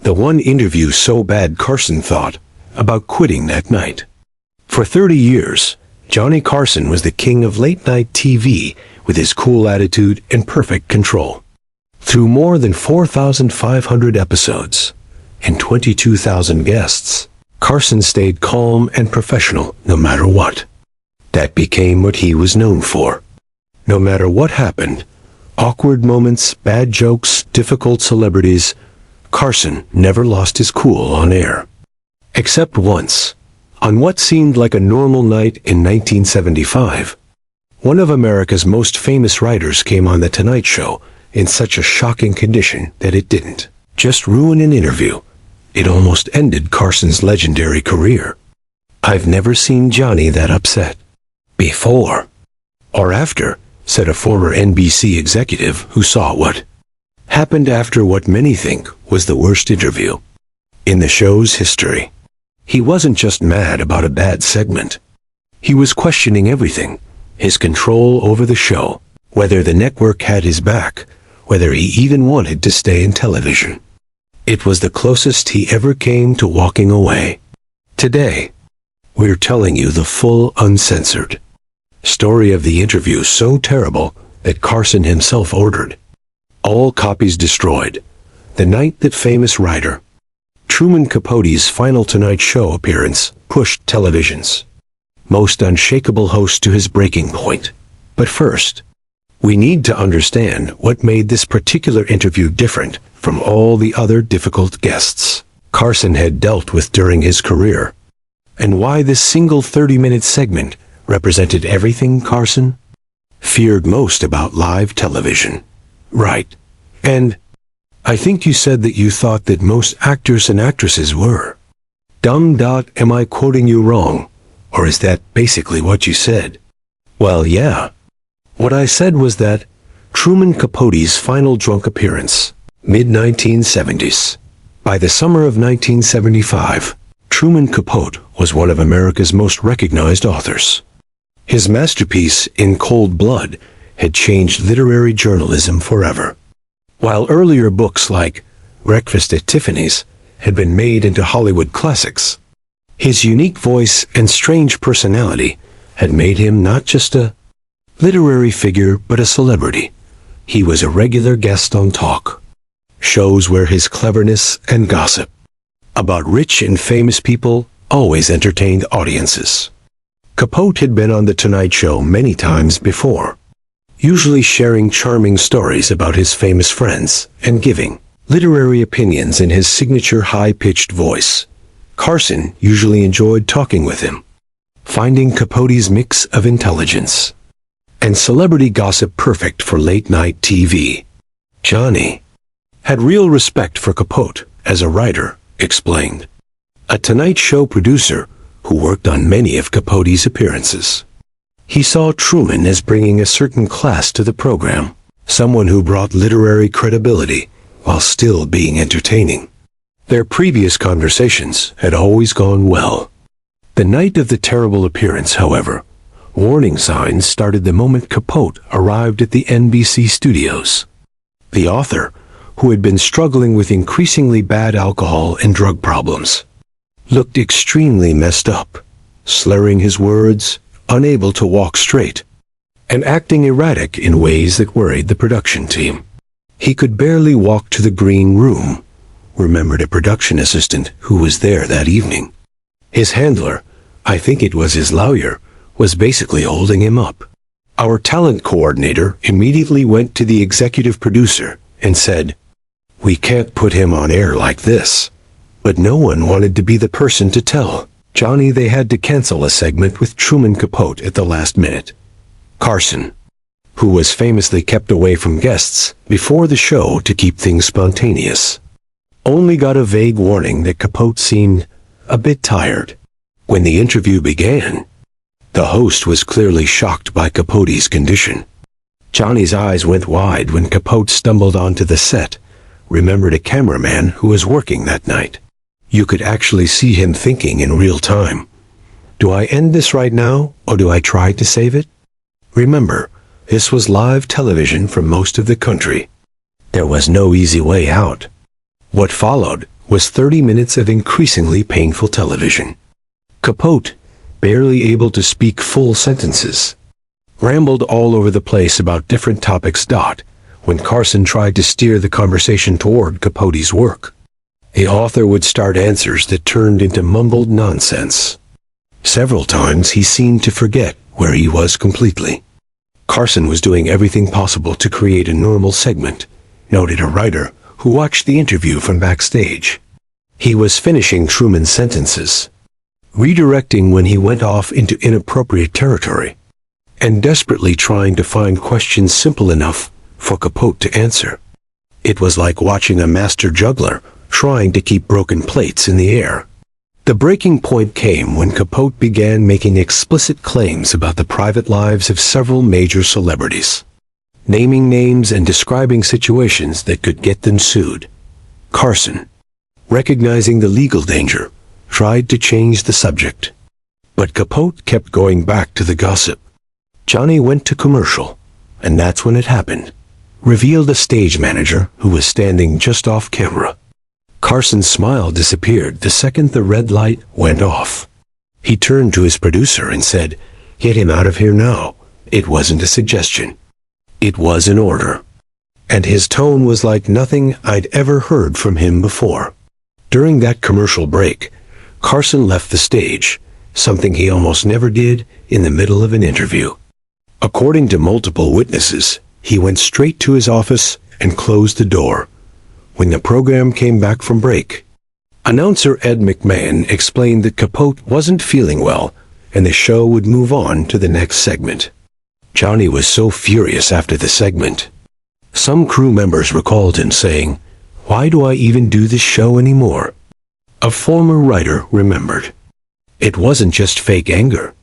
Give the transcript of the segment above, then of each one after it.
The one interview so bad Carson thought about quitting that night. For 30 years, Johnny Carson was the king of late-night TV with his cool attitude and perfect control. Through more than 4,500 episodes and 22,000 guests, Carson stayed calm and professional no matter what. That became what he was known for. No matter what happened, awkward moments, bad jokes, difficult celebrities, Carson never lost his cool on air. Except once, on what seemed like a normal night in 1975. One of America's most famous writers came on The Tonight Show in such a shocking condition that it didn't just ruin an interview. It almost ended Carson's legendary career. I've never seen Johnny that upset. Before. Or after, said a former NBC executive who saw what happened after what many think was the worst interview in the show's history. He wasn't just mad about a bad segment. He was questioning everything, his control over the show, whether the network had his back, whether he even wanted to stay in television. It was the closest he ever came to walking away. Today, we're telling you the full, uncensored story of the interview so terrible that Carson himself ordered all copies destroyed, the night that famous writer Truman Capote's final Tonight Show appearance pushed television's most unshakable host to his breaking point. But first, we need to understand what made this particular interview different from all the other difficult guests Carson had dealt with during his career, and why this single 30-minute segment represented everything Carson feared most about live television. Right. And I think you said that you thought that most actors and actresses were dumb. Am I quoting you wrong? Or is that basically what you said? Well, yeah. What I said was that Truman Capote's final drunk appearance, mid-1970s. By the summer of 1975, Truman Capote was one of America's most recognized authors. His masterpiece, In Cold Blood, had changed literary journalism forever. While earlier books like Breakfast at Tiffany's had been made into Hollywood classics, his unique voice and strange personality had made him not just a literary figure but a celebrity. He was a regular guest on talk shows where his cleverness and gossip about rich and famous people always entertained audiences. Capote had been on The Tonight Show many times before, usually sharing charming stories about his famous friends and giving literary opinions in his signature high-pitched voice. Carson usually enjoyed talking with him, finding Capote's mix of intelligence and celebrity gossip perfect for late-night TV. Johnny had real respect for Capote as a writer, explained, a Tonight Show producer who worked on many of Capote's appearances. He saw Truman as bringing a certain class to the program, someone who brought literary credibility while still being entertaining. Their previous conversations had always gone well. The night of the terrible appearance, however, warning signs started the moment Capote arrived at the NBC studios. The author, who had been struggling with increasingly bad alcohol and drug problems, looked extremely messed up, slurring his words, unable to walk straight, and acting erratic in ways that worried the production team. He could barely walk to the green room, remembered a production assistant who was there that evening. His handler, I think it was his lawyer, was basically holding him up. Our talent coordinator immediately went to the executive producer and said, "We can't put him on air like this." But no one wanted to be the person to tell Johnny they had to cancel a segment with Truman Capote at the last minute. Carson, who was famously kept away from guests before the show to keep things spontaneous, only got a vague warning that Capote seemed a bit tired. When the interview began, the host was clearly shocked by Capote's condition. Johnny's eyes went wide when Capote stumbled onto the set, remembered a cameraman who was working that night. You could actually see him thinking in real time. Do I end this right now, or do I try to save it? Remember, this was live television for most of the country. There was no easy way out. What followed was 30 minutes of increasingly painful television. Capote, barely able to speak full sentences, rambled all over the place about different topics. When Carson tried to steer the conversation toward Capote's work, the author would start answers that turned into mumbled nonsense. Several times he seemed to forget where he was completely. Carson was doing everything possible to create a normal segment, noted a writer who watched the interview from backstage. He was finishing Truman's sentences, redirecting when he went off into inappropriate territory, and desperately trying to find questions simple enough for Capote to answer. It was like watching a master juggler trying to keep broken plates in the air. The breaking point came when Capote began making explicit claims about the private lives of several major celebrities, naming names and describing situations that could get them sued. Carson, recognizing the legal danger, tried to change the subject, but Capote kept going back to the gossip. Johnny went to commercial, and that's when it happened, revealed a stage manager who was standing just off camera. Carson's smile disappeared the second the red light went off. He turned to his producer and said, "Get him out of here now." It wasn't a suggestion. It was an order. And his tone was like nothing I'd ever heard from him before. During that commercial break, Carson left the stage, something he almost never did in the middle of an interview. According to multiple witnesses, he went straight to his office and closed the door. When the program came back from break, announcer Ed McMahon explained that Capote wasn't feeling well and the show would move on to the next segment. Johnny was so furious after the segment. Some crew members recalled him saying, "Why do I even do this show anymore?" A former writer remembered. It wasn't just fake anger.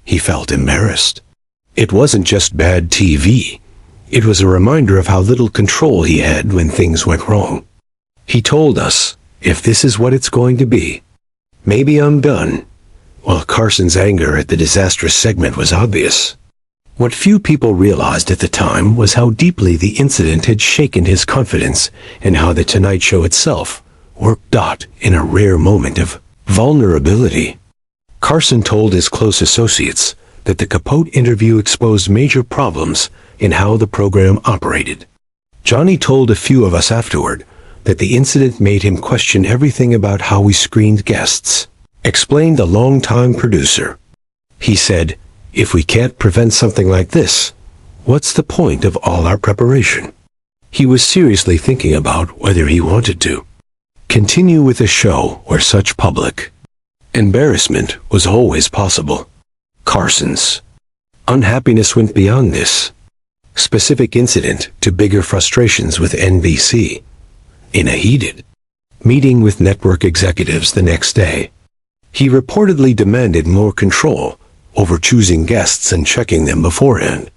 He felt embarrassed. It wasn't just bad TV. It was a reminder of how little control he had when things went wrong. He told us, "If this is what it's going to be, maybe I'm done." While Carson's anger at the disastrous segment was obvious, what few people realized at the time was how deeply the incident had shaken his confidence and how The Tonight Show itself worked in a rare moment of vulnerability. Carson told his close associates that the Capote interview exposed major problems in how the program operated. Johnny told a few of us afterward that the incident made him question everything about how we screened guests, explained the longtime producer. He said, "If we can't prevent something like this, what's the point of all our preparation?" He was seriously thinking about whether he wanted to continue with a show where such public embarrassment was always possible. Carson's unhappiness went beyond this specific incident to bigger frustrations with NBC. In a heated meeting with network executives the next day, he reportedly demanded more control over choosing guests and checking them beforehand,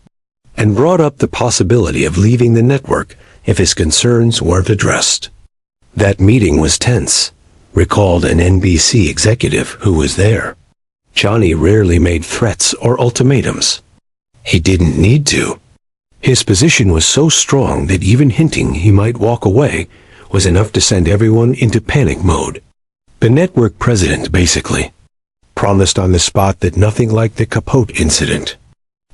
and brought up the possibility of leaving the network if his concerns weren't addressed. That meeting was tense, recalled an NBC executive who was there. Johnny rarely made threats or ultimatums. He didn't need to. His position was so strong that even hinting he might walk away was enough to send everyone into panic mode. The network president basically promised on the spot that nothing like the Capote incident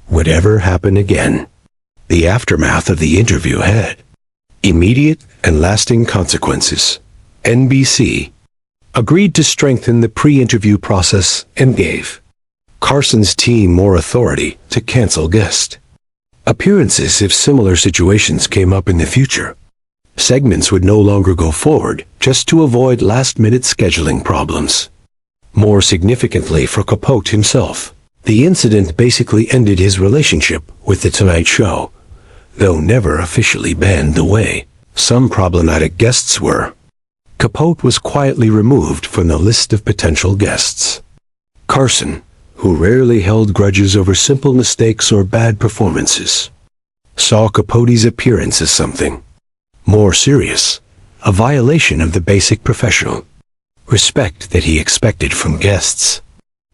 would ever happen again. The aftermath of the interview had immediate and lasting consequences. NBC agreed to strengthen the pre-interview process and gave Carson's team more authority to cancel guest appearances if similar situations came up in the future. Segments would no longer go forward just to avoid last-minute scheduling problems. More significantly for Capote himself, the incident basically ended his relationship with The Tonight Show, though never officially banned the way some problematic guests were. Capote was quietly removed from the list of potential guests. Carson, who rarely held grudges over simple mistakes or bad performances, saw Capote's appearance as something more serious, a violation of the basic professional respect that he expected from guests.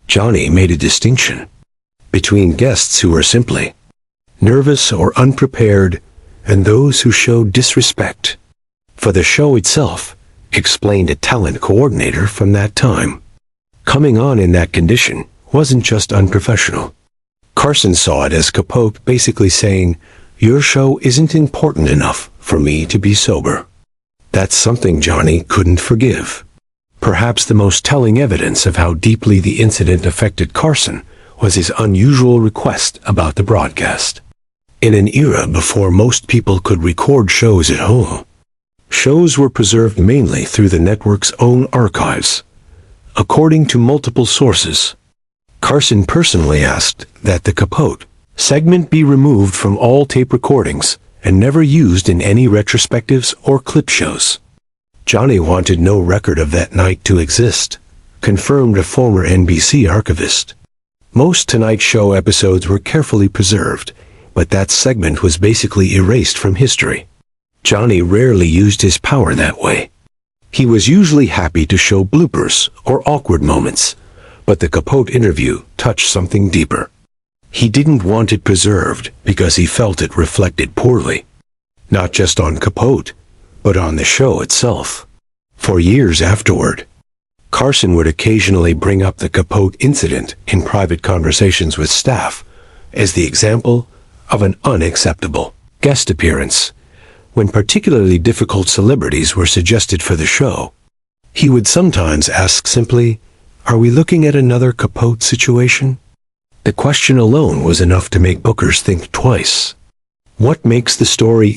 Johnny made a distinction between guests who were simply nervous or unprepared and those who showed disrespect for the show itself. explained a talent coordinator from that time. Coming on in that condition wasn't just unprofessional. Carson saw it as Capote basically saying, "Your show isn't important enough for me to be sober." That's something Johnny couldn't forgive. Perhaps the most telling evidence of how deeply the incident affected Carson was his unusual request about the broadcast. In an era before most people could record shows at home, shows were preserved mainly through the network's own archives. According to multiple sources, Carson personally asked that the Capote segment be removed from all tape recordings and never used in any retrospectives or clip shows. Johnny wanted no record of that night to exist, confirmed a former NBC archivist. Most Tonight Show episodes were carefully preserved, but that segment was basically erased from history. Johnny rarely used his power that way. He was usually happy to show bloopers or awkward moments, but the Capote interview touched something deeper. He didn't want it preserved because he felt it reflected poorly, not just on Capote, but on the show itself. For years afterward, Carson would occasionally bring up the Capote incident in private conversations with staff as the example of an unacceptable guest appearance. When particularly difficult celebrities were suggested for the show, he would sometimes ask simply, "Are we looking at another Capote situation?" The question alone was enough to make bookers think twice. What makes the story